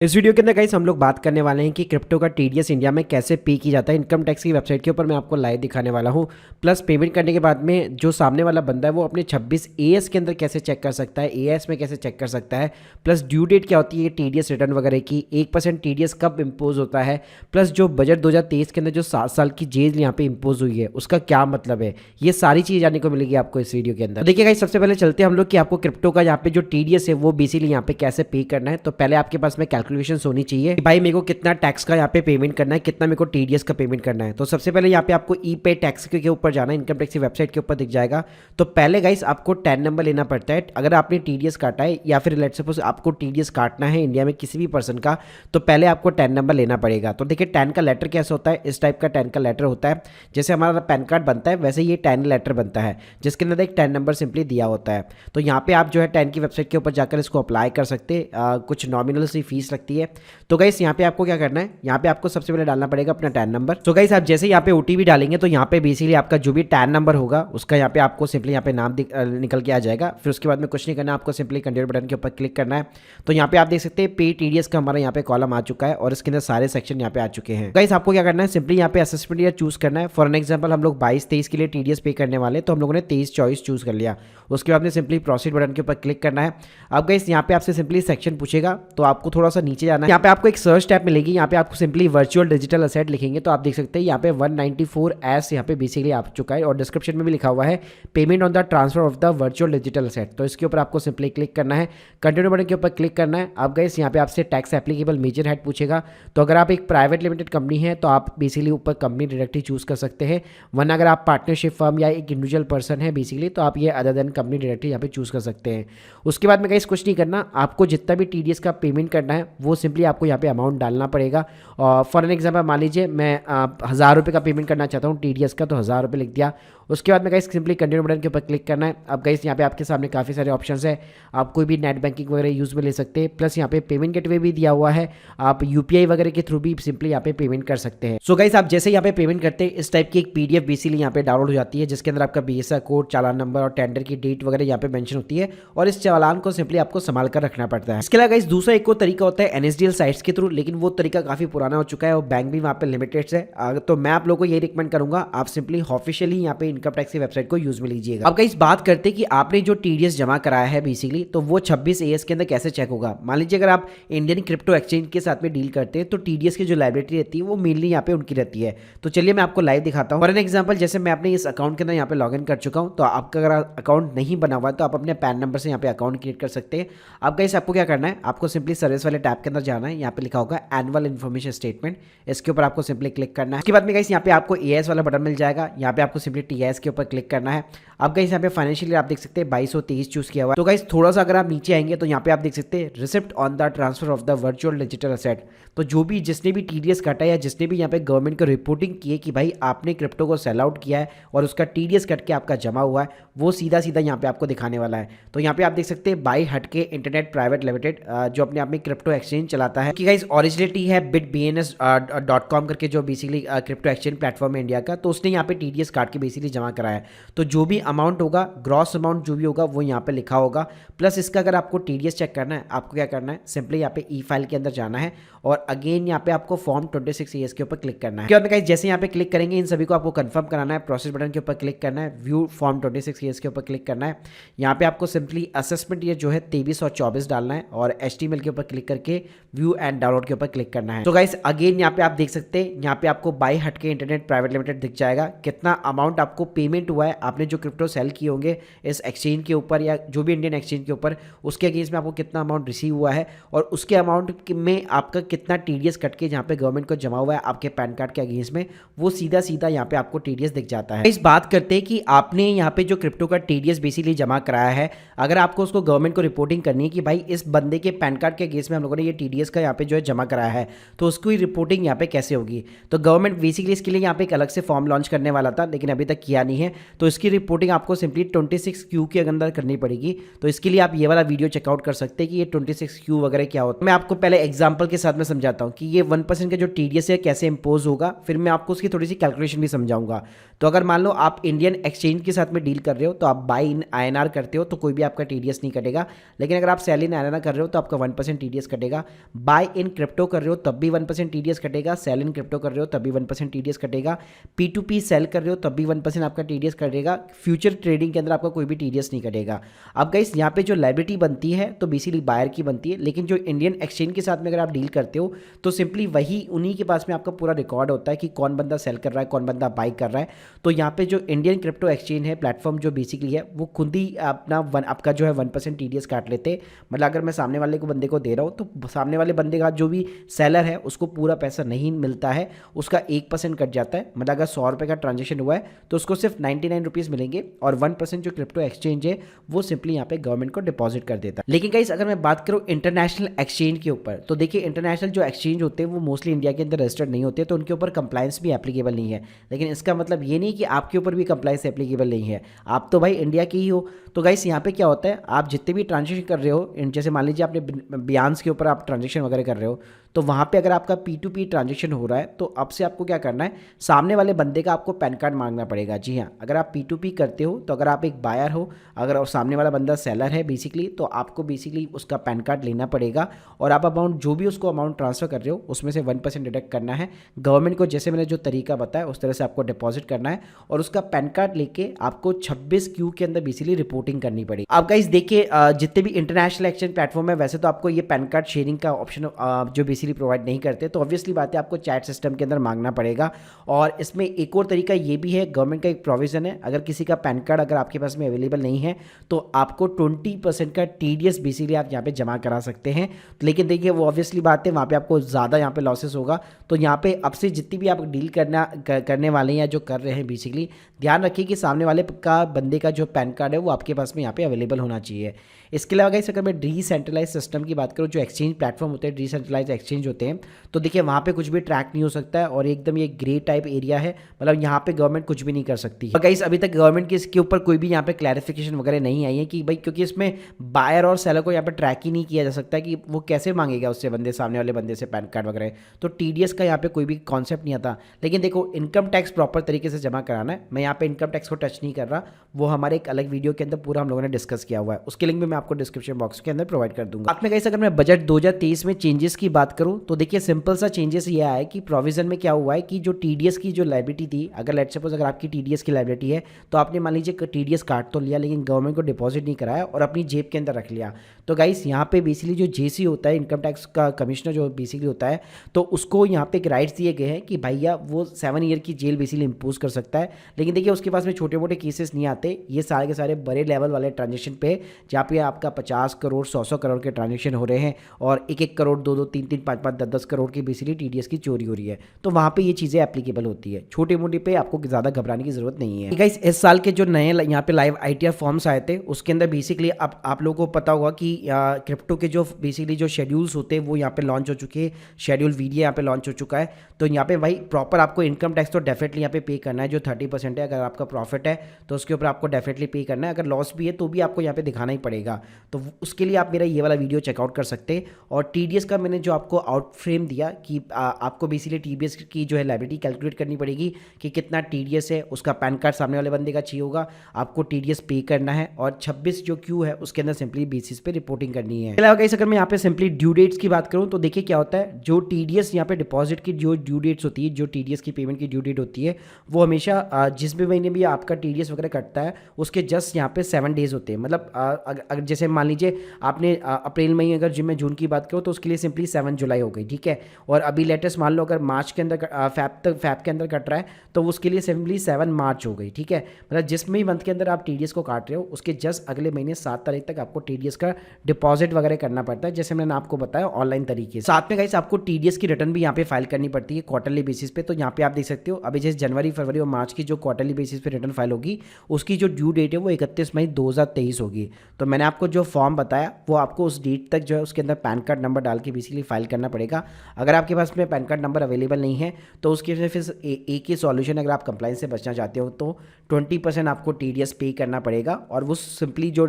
इस वीडियो के अंदर गाइस हम लोग बात करने वाले हैं कि क्रिप्टो का टीडीएस इंडिया में कैसे पे की जाता है। इनकम टैक्स की वेबसाइट के ऊपर मैं आपको लाइव दिखाने वाला हूं। प्लस पेमेंट करने के बाद में जो सामने वाला बंदा है वो अपने 26 एएस के अंदर कैसे चेक कर सकता है, एएस में कैसे चेक कर सकता है, प्लस ड्यू डेट क्या होती है टीडीएस रिटर्न वगैरह की, 1% टीडीएस कब इम्पोज होता है, प्लस जो बजट 2023 के अंदर जो 7 साल की जेल यहाँ पे इम्पोज हुई है उसका क्या मतलब है, ये सारी चीज़ जानने को मिलेगी आपको इस वीडियो के अंदर। देखिए गाइस, सबसे पहले चलते हैं हम लोग कि आपको क्रिप्टो का यहाँ पे जो टीडीएस है वो बेसिकली यहाँ पे कैसे पे करना है। तो पहले आपके पास में कैलकुलेशन होनी चाहिए कि भाई मेरे को कितना टैक्स का यहाँ पे पेमेंट करना है, कितना मेरे को टीडीएस का पेमेंट करना है। तो सबसे पहले यहाँ पे आपको ई पे टैक्स के ऊपर जाना है, इनकम टैक्स की वेबसाइट के ऊपर दिख जाएगा। तो पहले गाइस आपको 10 नंबर लेना पड़ता है अगर आपने टीडीएस काटा है, या फिर लेट्स सपोज आपको टीडीएस काटना है इंडिया में किसी भी पर्सन का, तो पहले आपको 10 नंबर लेना पड़ेगा। तो देखिए 10 का लेटर कैसे होता है, इस टाइप का 10 का लेटर होता है। जैसे हमारा पैन कार्ड बनता है वैसे ये 10 लेटर बनता है, जिसके अंदर एक 10 नंबर सिंपली दिया होता है। तो यहाँ पे आप जो है 10 की वेबसाइट के ऊपर जाकर इसको अप्लाई कर सकते हैं। कुछ नॉमिनल सी फीस लगती है। तो गाइस यहाँ पे आपको क्या करना है, यहाँ पे आपको सबसे पहले डालना पड़ेगा अपना टैन नंबर। तो गाइस आप जैसे यहाँ पे ओटीपी डालेंगे तो यहाँ पे बेसिकली आपका जो भी टैन नंबर होगा उसका यहाँ पे आपको सिंपली यहाँ पे नाम निकल के आ जाएगा। फिर उसके बाद में कुछ नहीं करना, आपको सिंपली कंटिन्यू बटन के ऊपर क्लिक करना है। तो यहाँ पे आप देख सकते हैं पे टीडीएस का हमारा यहाँ पे कॉलम आ चुका है और इसके अंदर सारे सेक्शन यहाँ पे आ चुके हैं। गाइस आपको क्या करना है, सिंपली यहाँ पे असेसमेंट ईयर चूज करना है। फॉर एन एग्जाम्पल हम लोग 22-23 के लिए टीडीएस पे करने वाले, तो हम लोगों ने 23-24 चूज कर लिया। उसके बाद में सिंपली प्रोसीड बटन के ऊपर क्लिक करना है। अब गाइस यहाँ पे आपसे सिंपली सेक्शन पूछेगा, तो आपको थोड़ा सा नीचे जाना है। यहाँ पे आपको एक सर्च टैब मिलेगी, यहाँ पे आपको सिंपली वर्चुअल डिजिटल असेट लिखेंगे तो आप देख सकते हैं यहाँ पे 194 एस यहाँ पे बेसिकली आ चुका है। और डिस्क्रिप्शन में भी लिखा हुआ है payment on the transfer of the virtual digital asset. तो इसके ऊपर आपको सिंपली क्लिक करना है, कंटिन्यू बटन के ऊपर क्लिक करना है। अब गाइस यहाँ पे आपसे टैक्स एप्लीकेबल मेजर हेड पूछेगा। तो अगर आप एक प्राइवेट लिमिटेड कंपनी है तो आप बेसिकली ऊपर कंपनी डायरेक्टली चूज कर सकते हैं, वरना अगर आप पार्टनरशिप फर्म या एक इंडिविजुअल पर्सन है बेसिकली तो आप ये अदर देन कंपनी डायरेक्टली यहाँ पे चूज कर सकते हैं। उसके बाद में गाइस कुछ नहीं करना, आपको जितना भी टीडीएस का पेमेंट करना है वो सिंपली आपको यहाँ पे अमाउंट डालना पड़ेगा। और फॉर एन एग्जाम्पल मान लीजिए मैं 1000 रुपये का पेमेंट करना चाहता हूँ टीडीएस का, तो 1000 रुपये लिख दिया। उसके बाद में गाइस सिंपली कंटिन्यू बटन के ऊपर क्लिक करना है। अब गाइस यहाँ पे आपके सामने काफ़ी सारे ऑप्शंस है, आप कोई भी नेट बैंकिंग वगैरह यूज़ में ले सकते हैं। प्लस यहाँ पे पेमेंट गेटवे भी दिया हुआ है, आप यूपीआई वगैरह के थ्रू भी सिंपली यहाँ पे पेमेंट कर सकते हैं। सो गाइस आप जैसे यहाँ पे पेमेंट करते हैं इस टाइप की एक पीडीएफ बेसिकली यहाँ पे डाउनलोड हो जाती है, जिसके अंदर आपका बीएसआई कोड, चालान नंबर और टेंडर की डेट वगैरह यहाँ पे मेंशन होती है। और इस चालान को सिंपली आपको संभाल कर रखना पड़ता है। इसके अलावा गाइस दूसरा एक और तरीका होता है एनएसडीएल साइट्स के थ्रू, लेकिन वो तरीका काफ़ी पुराना हो चुका है और बैंक भी वहाँ पे लिमिटेड है। तो मैं आप लोगों को ये रिकमेंड करूंगा आप सिंपली ऑफिशियली यहाँ पे इनकम टैक्स की वेबसाइट को यूज में लीजिएगा। अब गाइस बात करते हैं कि आपने जो टीडीएस जमा कराया है बेसिकली तो वो 26 एएस के अंदर कैसे चेक होगा। मान लीजिए अगर आप इंडियन क्रिप्टो एक्सचेंज के साथ में डील करते हैं तो टीडीएस की जो लाइबिलिटी रहती है वो मेनली यहाँ पे उनकी रहती है। तो चलिए मैं आपको लाइव दिखाता हूँ। फॉर एन एग्जाम्पल जैसे मैं अपने इस अकाउंट के अंदर यहाँ पे लॉग इन कर चुका हूँ, तो आपका अगर अकाउंट नहीं बना हुआ है तो आप अपने पैन नंबर से यहाँ पे अकाउंट क्रिएट कर सकते हैं। अब गाइस आपको क्या करना है, आपको सिंपली सर्विस वाले टैब के अंदर जाना है, यहाँ पे लिखा होगा एनुअल इन्फॉर्मेशन स्टेटमेंट, इसके ऊपर आपको सिंपली क्लिक करना है। उसके बाद में गाइस यहाँ पे आपको एएस वाला बटन मिल जाएगा, यहाँ पे आपको सिंपली टीएस के ऊपर क्लिक करना है। अब गाइस यहाँ पे फाइनेंशियल आप देख सकते हैं 2223 चूज किया हुआ है। तो गाइस थोड़ा सा अगर आप नीचे आएंगे तो यहाँ पे आप देख सकते हैं receipt on the transfer of the virtual digital asset. तो जो भी जिसने भी टीडीएस काटा या जिसने भी यहाँ पे गवर्नमेंट को रिपोर्टिंग की है कि भाई आपने क्रिप्टो को सेल आउट किया है और उसका टीडीएस कट के आपका जमा हुआ है, वो सीधा सीधा यहाँ पे आपको दिखाने वाला है। तो यहाँ पे आप देख सकते हैं बाई हटके इंटरनेट प्राइवेट लिमिटेड जो अपने आप में क्रिप्टो एक्सचेंज चलाता है, कि गाइस ओरिजिनलिटी है bitbns.com करके जो बेसिकली क्रिप्टो एक्सचेंज प्लेटफॉर्म है इंडिया का, तो उसने यहाँ पे टीडीएस काट के बेसिकली जमा कराया है। तो जो भी अमाउंट होगा, ग्रॉस अमाउंट जो भी होगा वो यहाँ पे लिखा होगा। प्लस इसका अगर आपको टीडीएस चेक करना है, आपको क्या करना है, सिंपली यहाँ पे ई फाइल के अंदर जाना है और अगेन यहाँ पे आपको फॉर्म 26 एएस के ऊपर क्लिक करना है। क्या गाइस जैसे यहाँ पे क्लिक करेंगे इन सभी को आपको कंफर्म कराना है, प्रोसेस बटन के ऊपर क्लिक करना है, व्यू फॉर्म 26 एएस के ऊपर क्लिक करना है। यहाँ पे आपको सिंपली असेसमेंट ये जो है 23 और 24 डालना है और एचटीएमएल के ऊपर क्लिक करके व्यू एंड डाउनलोड के ऊपर क्लिक करना है। तो गाइस अगेन यहाँ पे आप देख सकते हैं, यहाँ पे आपको बाई हटके इंटरनेट प्राइवेट लिमिटेड दिख जाएगा, कितना अमाउंट आपको पेमेंट हुआ है, आपने जो क्रिप्टो सेल किए होंगे इस एक्सचेंज के ऊपर या जो भी इंडियन एक्सचेंज के ऊपर, उसके अगेंस्ट में आपको कितना अमाउंट रिसीव हुआ है और उसके अमाउंट में आपका कितना टीडीएस कट के जहाँ पे गवर्नमेंट को जमा हुआ है आपके पैन कार्ड के अगेंस्ट में, वो सीधा सीधा यहाँ पे आपको टीडीएस दिख जाता है। इस बात करते हैं कि आपने यहाँ पे जो क्रिप्टो का टीडीएस बेसिकली जमा कराया है, अगर आपको उसको गवर्नमेंट को रिपोर्टिंग करनी है कि भाई इस बंदे के पैन कार्ड के अगेंस्ट में हम लोगों ने ये टीडीएस का यहाँ पे जो है जमा कराया है, तो उसकी रिपोर्टिंग यहाँ पे कैसे होगी। तो गवर्नमेंट बेसिकली इसके लिए यहाँ पे एक अलग से फॉर्म लॉन्च करने वाला था, लेकिन अभी तक किया नहीं है, तो इसकी रिपोर्टिंग आपको सिंपली 26Q के अंदर करनी पड़ेगी। तो इसके लिए आप ये वाला वीडियो चेकआउट कर सकते हैं कि ये 26Q वगैरह क्या होता है। मैं आपको पहले एग्जाम्पल के साथ में समझाता हूँ कि ये 1% का जो TDS है कैसे इम्पोज होगा, फिर मैं आपको उसकी थोड़ी सी कैलकुलेशन भी समझाऊंगा। तो अगर मान लो आप इंडियन एक्सचेंज के साथ में डील कर रहे हो, तो आप बाई इन INR करते हो तो कोई भी आपका TDS नहीं कटेगा। लेकिन अगर आप सेल इन INR कर रहे हो तो आपका 1% TDS कटेगा। बाय इन क्रिप्टो कर रहे हो तब भी 1% TDS कटेगा। सेल इन क्रिप्टो कर रहे हो तब भी 1% TDS कटेगा। P2P सेल कर रहे हो तब भी 1% आपका TDS कटेगा। फ्यूचर ट्रेडिंग के अंदर आपका कोई भी TDS नहीं कटेगा। अब गाइस यहाँ पे जो लायबिलिटी बनती है तो बेसिकली बायर की बनती है, लेकिन जो इंडियन एक्सचेंज के साथ में अगर आप डील करते हो तो सिंपली वही उन्हीं के पास में आपका पूरा रिकॉर्ड होता है कि कौन बंदा सेल कर रहा है, कौन बंदा बाई कर रहा है। तो यहाँ पे जो इंडियन क्रिप्टो एक्सचेंज है प्लेटफॉर्म जो बेसिकली है वो खुद ही अपना आपका जो है 1% TDS काट लेते। मतलब अगर मैं सामने वाले को बंदे को दे रहा हूँ तो सामने वाले बंदे का जो भी सेलर है उसको पूरा पैसा नहीं मिलता है, उसका 1% कट जाता है। मतलब अगर 100 रुपये का ट्रांजेक्शन हुआ है तो उसको सिर्फ 99 रुपीज़ मिलेंगे और 1% जो क्रिप्टो एक्सचेंज है वो सिंपली यहाँ पे गवर्नमेंट को डिपॉजिट कर देता है। लेकिन गाइस अगर मैं बात करूँ इंटरनेशनल एक्सचेंज के ऊपर, तो देखिए इंटरनेशनल जो एक्सचेंज होते हैं वो मोस्टली इंडिया के अंदर रजिस्टर्ड नहीं होते, तो उनके ऊपर कंप्लायंस भी एप्लीकेबल नहीं है। लेकिन इसका मतलब ये नहीं कि आपके ऊपर भी कंप्लायंस एप्लीकेबल नहीं है, आप तो भाई इंडिया के ही हो। तो गाइस यहाँ पे क्या होता है, आप जितने भी ट्रांजेक्शन कर रहे हो, जैसे मान लीजिए आपने बियांस के ऊपर आप ट्रांजेक्शन वगैरह कर रहे हो, तो वहाँ पे अगर आपका P2P ट्रांजेक्शन हो रहा है तो अब से आपको क्या करना है, सामने वाले बंदे का आपको पैन कार्ड मांगना पड़ेगा। जी हाँ, अगर आप P2P करते हो तो अगर आप एक बायर हो, अगर सामने वाला बंदा सेलर है बेसिकली, तो आपको बेसिकली उसका पैन कार्ड लेना पड़ेगा और आप अमाउंट जो भी उसको अमाउंट ट्रांसफ़र कर रहे हो उसमें से 1% डिडक्ट करना है गवर्नमेंट को। जैसे मैंने जो तरीका बताया उस तरह से आपको डिपॉजिट करना है और उसका पैन कार्ड लेके आपको 26Q के अंदर बेसिकली रिपोर्टिंग करनी पड़ेगी। आप गाइस देखिए जितने भी इंटरनेशनल एक्सचेंज प्लेटफॉर्म है वैसे तो आपको ये पैन कार्ड शेयरिंग का ऑप्शन जो बेसिकली प्रोवाइड नहीं करते, तो ऑब्वियसली बात है आपको चैट सिस्टम के अंदर मांगना पड़ेगा। और इसमें एक और तरीका ये भी है, गवर्नमेंट का एक प्रोविजन है, अगर किसी का पैन कार्ड अगर आपके पास में अवेलेबल नहीं है तो आपको 20% का TDS बेसिकली आप यहाँ पे जमा करा सकते हैं। लेकिन देखिए वो ऑब्वियसली बात है वहाँ पे आपको ज़्यादा यहाँ पे लॉसेस होगा। तो यहाँ पे अब से जितनी भी आप डील करने वाले हैं या जो कर रहे हैं बेसिकली ध्यान रखिए कि सामने वाले का बंदे का जो पैन कार्ड है वो आपके पास में यहाँ पे अवेलेबल होना चाहिए। इसके अलावा गाइस अगर मैं डिसेंट्रलाइज सिस्टम की बात करूँ, जो एक्सचेंज प्लेटफॉर्म होते हैं डिसेंट्रलाइज एक्सचेंज होते हैं, तो देखिए वहाँ पे कुछ भी ट्रैक नहीं हो सकता है और एकदम ये ग्रे टाइप एरिया है, मतलब यहाँ पे गवर्नमेंट कुछ भी नहीं कर सकती। और गाइस अभी तक गवर्नमेंट की इसके ऊपर कोई भी यहाँ पे क्लैरिफिकेशन वगैरह नहीं आई है कि भाई, क्योंकि इसमें बायर और सेलर को यहाँ पे ट्रैक ही नहीं किया जा सकता कि वो कैसे मांगेगा उससे बंदे सामने वाले बंदे से पैन कार्ड वगैरह, तो TDS का यहाँ पे कोई भी कॉन्सेप्ट नहीं आता। लेकिन देखो इनकम टैक्स प्रॉपर तरीके से जमा कराना है, मैं यहाँ पे इनकम टैक्स को टच नहीं कर रहा, वो हमारे एक अलग वीडियो के अंदर पूरा हम लोगों ने डिस्कस किया हुआ है, उसके लिंक भी मैं आपको डिस्क्रिप्शन बॉक्स के अंदर प्रोवाइड कर दूंगा। आप में गाइस अगर मैं बजट 2023 में चेंजेस की बात करूं तो देखिए सिंपल सा चेंजेस ये आया है कि प्रोविजन में क्या हुआ है कि जो TDS की जो लायबिलिटी थी, अगर लेट्स सपोज अगर आपकी TDS की लायबिलिटी है तो आपने मान लीजिए TDS काट तो लिया लेकिन गवर्नमेंट को डिपॉजिट नहीं कराया और अपनी जेब के अंदर रख लिया, तो गाइस यहाँ पे बेसिकली जो JC होता है, इनकम टैक्स का कमिश्नर जो बेसिकली होता है, तो उसको यहाँ पे एक राइट्स दिए गए हैं कि भैया वो 7 ईयर की जेल बेसिकली इम्पोज कर सकता है। लेकिन देखिए उसके पास में छोटे मोटे केसेस नहीं आते, ये सारे के सारे बड़े लेवल वाले ट्रांजेक्शन पे जहाँ पे आपका 50 करोड़ 100 करोड़ के ट्रांजेक्शन हो रहे हैं और 1 करोड़ 2 3 5 10 करोड़ की बेसिकली TDS की चोरी हो रही है, तो वहाँ पे ये चीज़ें एप्लीकेबल होती है। छोटे मोटे पे आपको ज़्यादा घबराने की जरूरत नहीं है। गाइस इस साल के जो नए यहाँ पे लाइव ITR फॉर्म्स आए थे उसके अंदर बेसिकली आप लोगों को पता होगा कि क्रिप्टो के जो बेसिकली जो शेड्यूल्स होते हैं वो यहाँ पे लॉन्च हो चुके हैं, शेड्यूल VDA यहाँ पे लॉन्च हो चुका है। तो यहाँ पे भाई प्रॉपर आपको इनकम टैक्स तो डेफिनेटली यहाँ पे पे करना है, जो 30% है। अगर आपका प्रॉफिट है तो उसके ऊपर आपको डेफिनेटली पे करना है, अगर लॉस भी है तो भी आपको यहाँ पे दिखाना ही पड़ेगा। तो उसके लिए आप मेरा ये वाला वीडियो चेकआउट कर सकते हैं। और TDS का मैंने जो आपको आउट फ्रेम दिया कि आपको बेसिकली TDS की जो है लायबिलिटी कैलकुलेट करनी पड़ेगी कि कितना TDS है, उसका पैन कार्ड सामने वाले बंदे का चाहिए होगा, आपको TDS पे करना है और 26 जो Q है उसके अंदर सिंपली बेसिस पे रिपोर्टिंग करनी है। अगर मैं यहाँ पे सिंपली ड्यू डेट्स की बात करूँ तो देखिए क्या होता है, जो TDS यहाँ पे डिपॉजिट की जो ड्यू डेट्स होती है, जो TDS की पेमेंट की ड्यू डेट होती है वो हमेशा जिस भी महीने भी आपका TDS वगैरह कटता है उसके जस्ट यहाँ पे 7 डेज होते हैं। मतलब अगर जैसे मान लीजिए आपने अप्रैल मई अगर जिम में जून की बात करूँ तो उसके लिए सिंपली 7 जुलाई हो गई, ठीक है। और अभी लेटेस्ट मान लो अगर मार्च के अंदर फैब के अंदर कट रहा है तो उसके लिए सिंपली 7 मार्च हो गई, ठीक है। मतलब जिस भी मंथ के अंदर आप TDS को काट रहे हो उसके जस्ट अगले महीने 7 तारीख तक आपको TDS का डिपॉजिट वगैरह करना पड़ता है, जैसे मैंने आपको बताया ऑनलाइन तरीके से। साथ में गाइस आपको TDS की रिटर्न भी यहाँ पे फाइल करनी पड़ती है क्वार्टरली बेसिस पे। तो यहाँ पे आप देख सकते हो अभी जैसे जनवरी फरवरी और मार्च की जो क्वार्टरली बेसिस पे रिटर्न फाइल होगी उसकी जो ड्यू डेट है वो 31 मई 2023 होगी। तो मैंने आपको आपको जो फॉर्म बताया वो आपको उस डेट तक जो है उसके अंदर पैन कार्ड नंबर डाल के बेसिकली फाइल करना पड़ेगा। अगर आपके पास में पैन कार्ड नंबर अवेलेबल नहीं है तो उसके लिए फिर एक ही सॉल्यूशन, अगर आप कंप्लाइंस से बचना चाहते हो तो 20% आपको TDS पे करना पड़ेगा, और वो सिंपली जो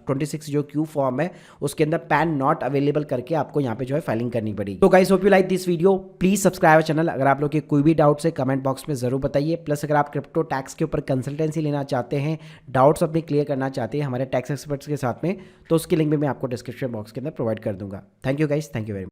26 जो क्यू फॉर्म है उसके अंदर पैन नॉट अवेलेबल करके आपको यहाँ पे जो है फाइलिंग करनी पड़ेगी। तो guys hope you like this video, please subscribe channel. अगर आप लोग के कोई भी डाउट्स है कमेंट बॉक्स में जरूर बताइए। प्लस अगर आप क्रिप्टो टैक्स के ऊपर कंसल्टेंसी लेना चाहते हैं, डाउट्स अपने क्लियर करना चाहते हैं हमारे टैक्स एक्सपर्ट्स के साथ में, तो उसकी लिंक भी मैं आपको डिस्क्रिप्शन बॉक्स के अंदर प्रोवाइड कर दूंगा। Thank you guys, thank you very much.